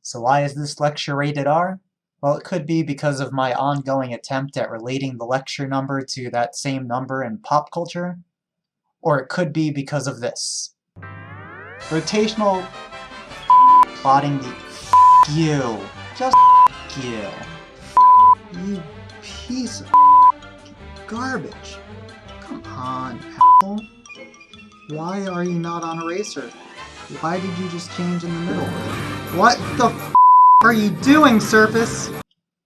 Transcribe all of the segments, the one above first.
So why is this lecture rated R? Well, it could be because of my ongoing attempt at relating the lecture number to that same number in pop culture, or it could be because of this. Rotational plotting the you. Just you. You piece of garbage. Come on, asshole. Why are you not on eraser? Why did you just change in the middle? What the are you doing, Surface?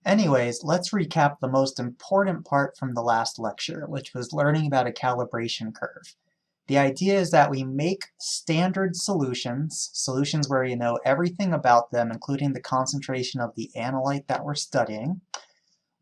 Anyways, let's recap the most important part from the last lecture, which was learning about a calibration curve. The idea is that we make standard solutions where we know everything about them, including the concentration of the analyte that we're studying.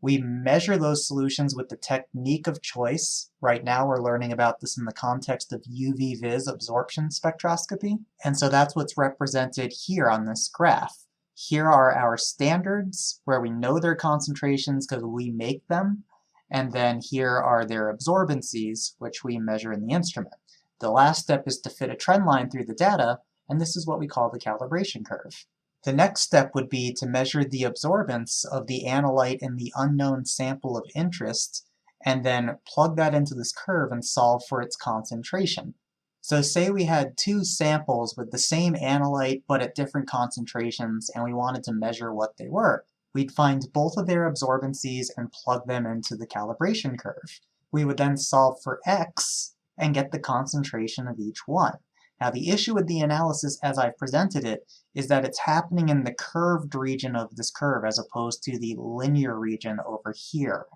We measure those solutions with the technique of choice. Right now we're learning about this in the context of UV-Vis absorption spectroscopy. And so that's what's represented here on this graph. Here are our standards, where we know their concentrations because we make them. And then here are their absorbencies, which we measure in the instrument. The last step is to fit a trend line through the data, and this is what we call the calibration curve. The next step would be to measure the absorbance of the analyte in the unknown sample of interest, and then plug that into this curve and solve for its concentration. So say we had two samples with the same analyte but at different concentrations, and we wanted to measure what they were. We'd find both of their absorbencies and plug them into the calibration curve. We would then solve for x and get the concentration of each one. Now the issue with the analysis as I've presented it is that it's happening in the curved region of this curve as opposed to the linear region over here.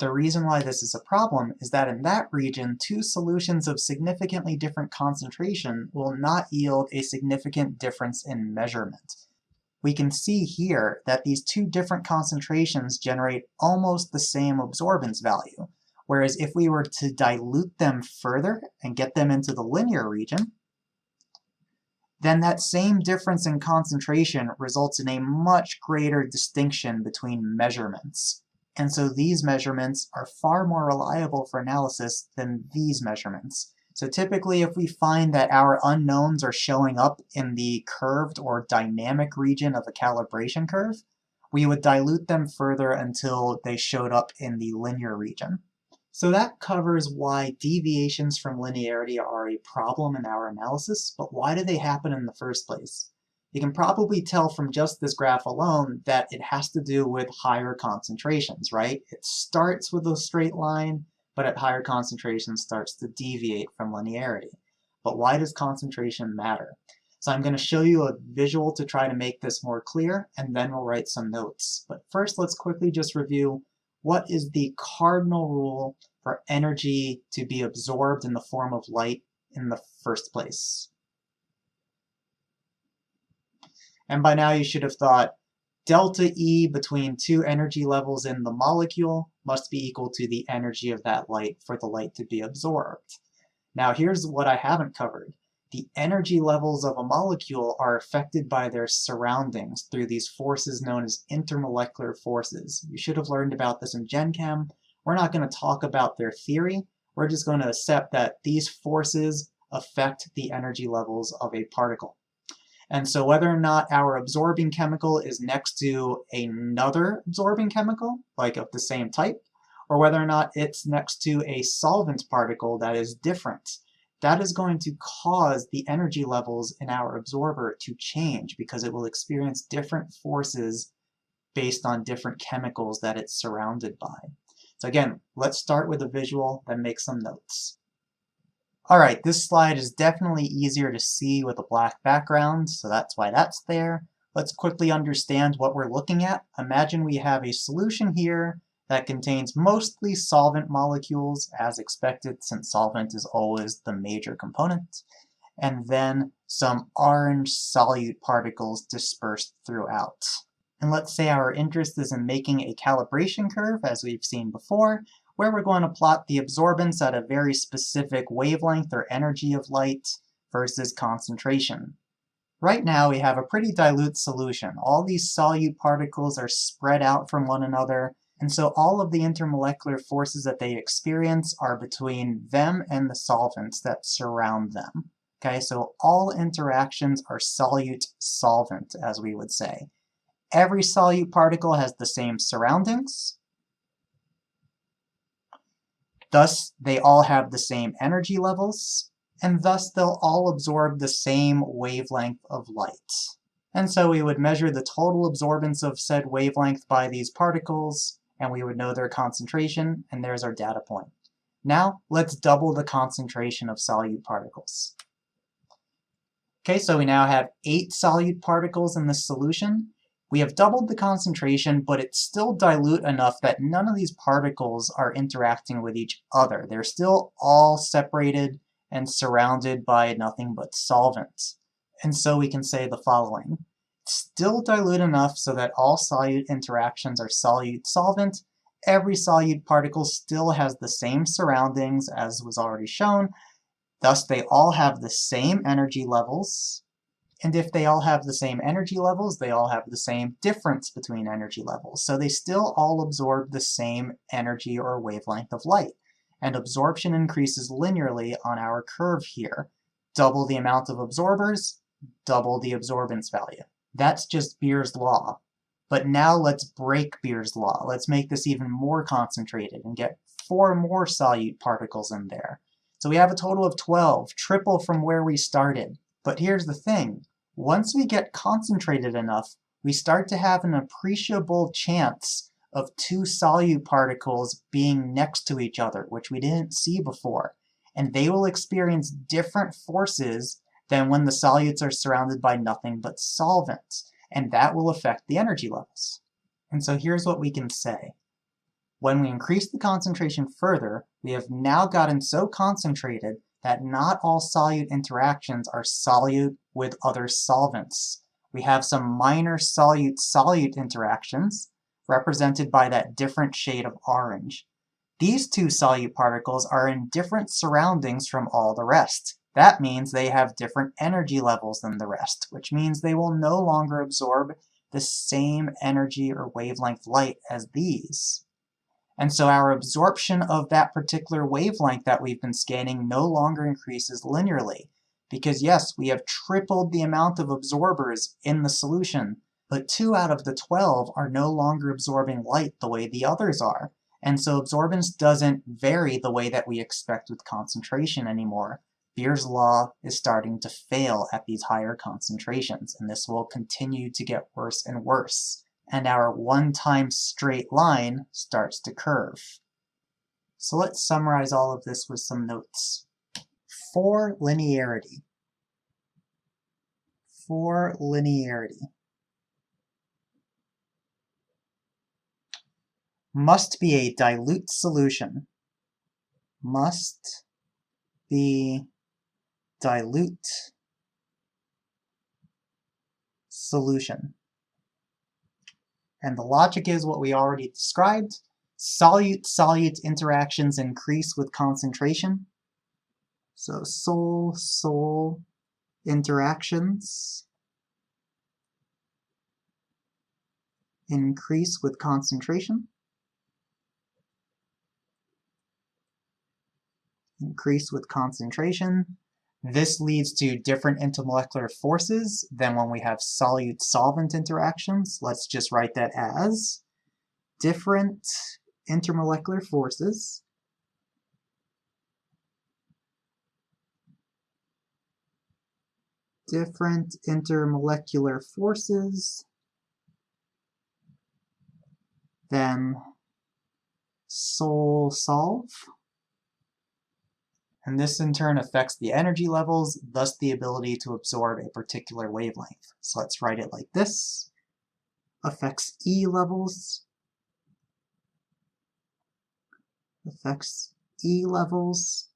The reason why this is a problem is that in that region, two solutions of significantly different concentration will not yield a significant difference in measurement. We can see here that these two different concentrations generate almost the same absorbance value, whereas if we were to dilute them further and get them into the linear region, then that same difference in concentration results in a much greater distinction between measurements. And so these measurements are far more reliable for analysis than these measurements. So typically if we find that our unknowns are showing up in the curved or dynamic region of a calibration curve, we would dilute them further until they showed up in the linear region. So that covers why deviations from linearity are a problem in our analysis, but why do they happen in the first place? You can probably tell from just this graph alone that it has to do with higher concentrations, right? It starts with a straight line, but at higher concentrations starts to deviate from linearity. But why does concentration matter? So I'm going to show you a visual to try to make this more clear, and then we'll write some notes. But first, let's quickly just review what is the cardinal rule for energy to be absorbed in the form of light in the first place. And by now you should have thought delta E between two energy levels in the molecule must be equal to the energy of that light for the light to be absorbed. Now here's what I haven't covered. The energy levels of a molecule are affected by their surroundings through these forces known as intermolecular forces. You should have learned about this in Gen Chem. We're not going to talk about their theory. We're just going to accept that these forces affect the energy levels of a particle. And so whether or not our absorbing chemical is next to another absorbing chemical, like of the same type, or whether or not it's next to a solvent particle that is different, that is going to cause the energy levels in our absorber to change because it will experience different forces based on different chemicals that it's surrounded by. So again, let's start with a visual, then make some notes. Alright, this slide is definitely easier to see with a black background, so that's why that's there. Let's quickly understand what we're looking at. Imagine we have a solution here that contains mostly solvent molecules, as expected, since solvent is always the major component, and then some orange solute particles dispersed throughout. And let's say our interest is in making a calibration curve, as we've seen before, where we're going to plot the absorbance at a very specific wavelength or energy of light versus concentration. Right now we have a pretty dilute solution. All these solute particles are spread out from one another, and so all of the intermolecular forces that they experience are between them and the solvents that surround them. Okay, so all interactions are solute-solvent, as we would say. every solute particle has the same surroundings. Thus, they all have the same energy levels, and thus they'll all absorb the same wavelength of light. And so we would measure the total absorbance of said wavelength by these particles, and we would know their concentration, and there's our data point. Now, let's double the concentration of solute particles. Okay, so we now have 8 solute particles in this solution. We have doubled the concentration, but it's still dilute enough that none of these particles are interacting with each other. They're still all separated and surrounded by nothing but solvent. And so we can say the following. It's still dilute enough so that all solute interactions are solute-solvent. Every solute particle still has the same surroundings as was already shown. Thus, they all have the same energy levels. And if they all have the same energy levels, they all have the same difference between energy levels. So they still all absorb the same energy or wavelength of light. And absorption increases linearly on our curve here. Double the amount of absorbers, double the absorbance value. That's just Beer's law. But now let's break Beer's law. Let's make this even more concentrated and get 4 more solute particles in there. So we have a total of 12, triple from where we started. But here's the thing. Once we get concentrated enough, we start to have an appreciable chance of 2 solute particles being next to each other, which we didn't see before. And they will experience different forces than when the solutes are surrounded by nothing but solvent. And that will affect the energy levels. And so here's what we can say. When we increase the concentration further, we have now gotten so concentrated that not all solute interactions are solute with other solvents. We have some minor solute-solute interactions, represented by that different shade of orange. These 2 solute particles are in different surroundings from all the rest. That means they have different energy levels than the rest, which means they will no longer absorb the same energy or wavelength light as these. And so our absorption of that particular wavelength that we've been scanning no longer increases linearly. Because yes, we have tripled the amount of absorbers in the solution, but 2 out of the 12 are no longer absorbing light the way the others are. And so absorbance doesn't vary the way that we expect with concentration anymore. Beer's law is starting to fail at these higher concentrations, and this will continue to get worse and worse. And our one-time straight line starts to curve. So let's summarize all of this with some notes. For linearity. For linearity. Must be a dilute solution. Must be dilute solution. And the logic is what we already described. Solute-solute interactions increase with concentration. So sol-sol interactions increase with concentration. Increase with concentration. This leads to different intermolecular forces than when we have solute-solvent interactions. Let's just write that as different intermolecular forces different intermolecular forces than sol-solve. And this in turn affects the energy levels, thus the ability to absorb a particular wavelength. So let's write it like this. Affects E levels. Affects E levels.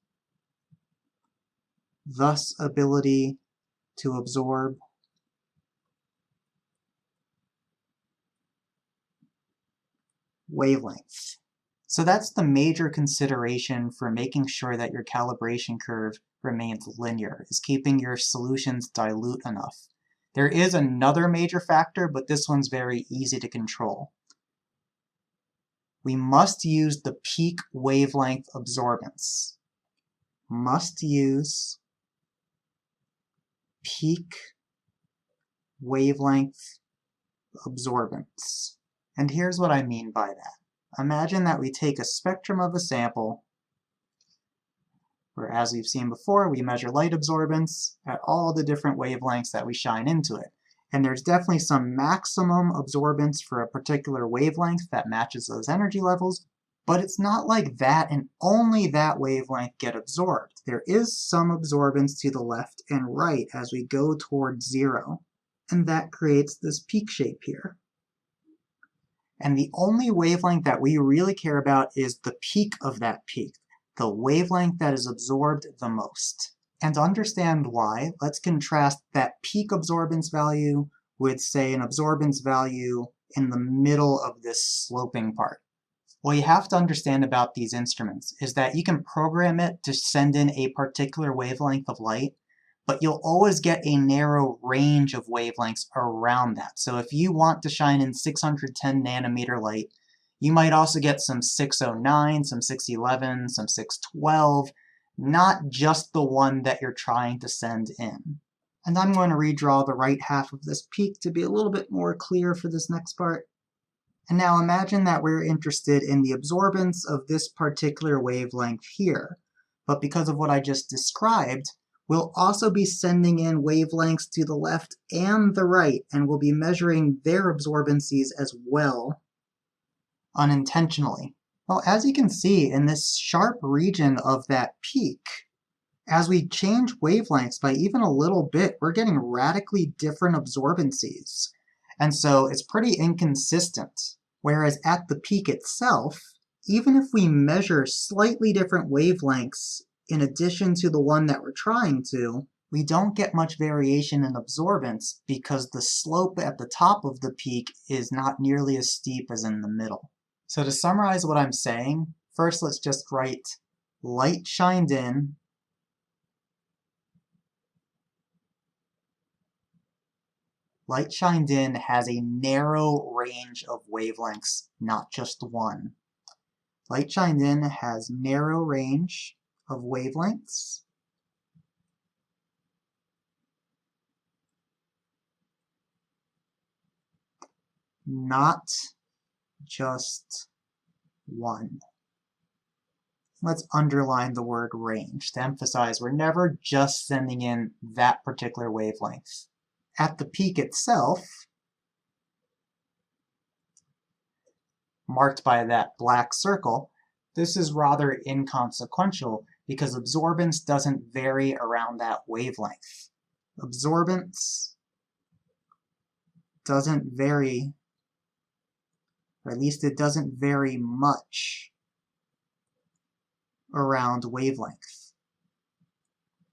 Thus ability to absorb wavelength. So that's the major consideration for making sure that your calibration curve remains linear, is keeping your solutions dilute enough. There is another major factor, but this one's very easy to control. We must use the peak wavelength absorbance. Must use peak wavelength absorbance. And here's what I mean by that. Imagine that we take a spectrum of a sample where, as we've seen before, we measure light absorbance at all the different wavelengths that we shine into it. And there's definitely some maximum absorbance for a particular wavelength that matches those energy levels, but it's not like that and only that wavelength get absorbed. There is some absorbance to the left and right as we go towards zero, and that creates this peak shape here. And the only wavelength that we really care about is the peak of that peak, the wavelength that is absorbed the most. And to understand why, let's contrast that peak absorbance value with, say, an absorbance value in the middle of this sloping part. What you have to understand about these instruments is that you can program it to send in a particular wavelength of light, but you'll always get a narrow range of wavelengths around that. So if you want to shine in 610 nanometer light, you might also get some 609, some 611, some 612, not just the one that you're trying to send in. And I'm going to redraw the right half of this peak to be a little bit more clear for this next part. And now imagine that we're interested in the absorbance of this particular wavelength here. But because of what I just described, we'll also be sending in wavelengths to the left and the right, and we'll be measuring their absorbances as well, unintentionally. Well, as you can see in this sharp region of that peak, as we change wavelengths by even a little bit, we're getting radically different absorbances. And so it's pretty inconsistent. Whereas at the peak itself, even if we measure slightly different wavelengths in addition to the one that we're trying to, we don't get much variation in absorbance because the slope at the top of the peak is not nearly as steep as in the middle. So to summarize what I'm saying, first let's just write light shined in has a narrow range of wavelengths, not just one. Light shined in has narrow range of wavelengths. Not just one. Let's underline the word range to emphasize we're never just sending in that particular wavelength. At the peak itself, marked by that black circle, this is rather inconsequential because absorbance doesn't vary around that wavelength. Absorbance doesn't vary, or at least it doesn't vary much around wavelength.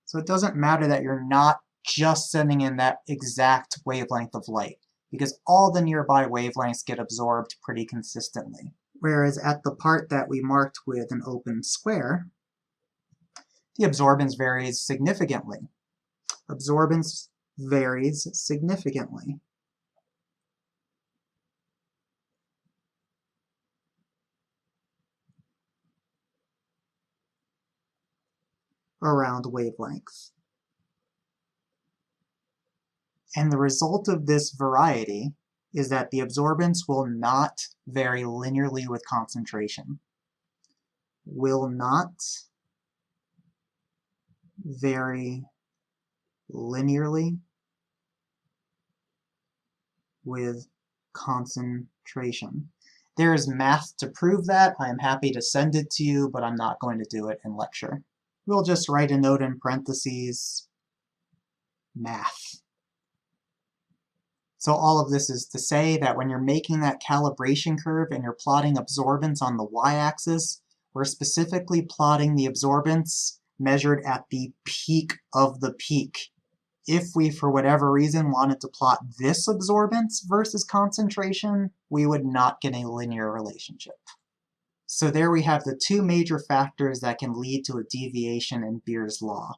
So it doesn't matter that you're not just sending in that exact wavelength of light, because all the nearby wavelengths get absorbed pretty consistently. Whereas at the part that we marked with an open square, the absorbance varies significantly. Absorbance varies significantly. Around wavelength. And the result of this variety is that the absorbance will not vary linearly with concentration. Will not vary linearly with concentration. There is math to prove that. I am happy to send it to you, but I'm not going to do it in lecture. We'll just write a note in parentheses, math. So all of this is to say that when you're making that calibration curve and you're plotting absorbance on the y-axis, we're specifically plotting the absorbance measured at the peak of the peak. If we, for whatever reason, wanted to plot this absorbance versus concentration, we would not get a linear relationship. So there we have the two major factors that can lead to a deviation in Beer's law.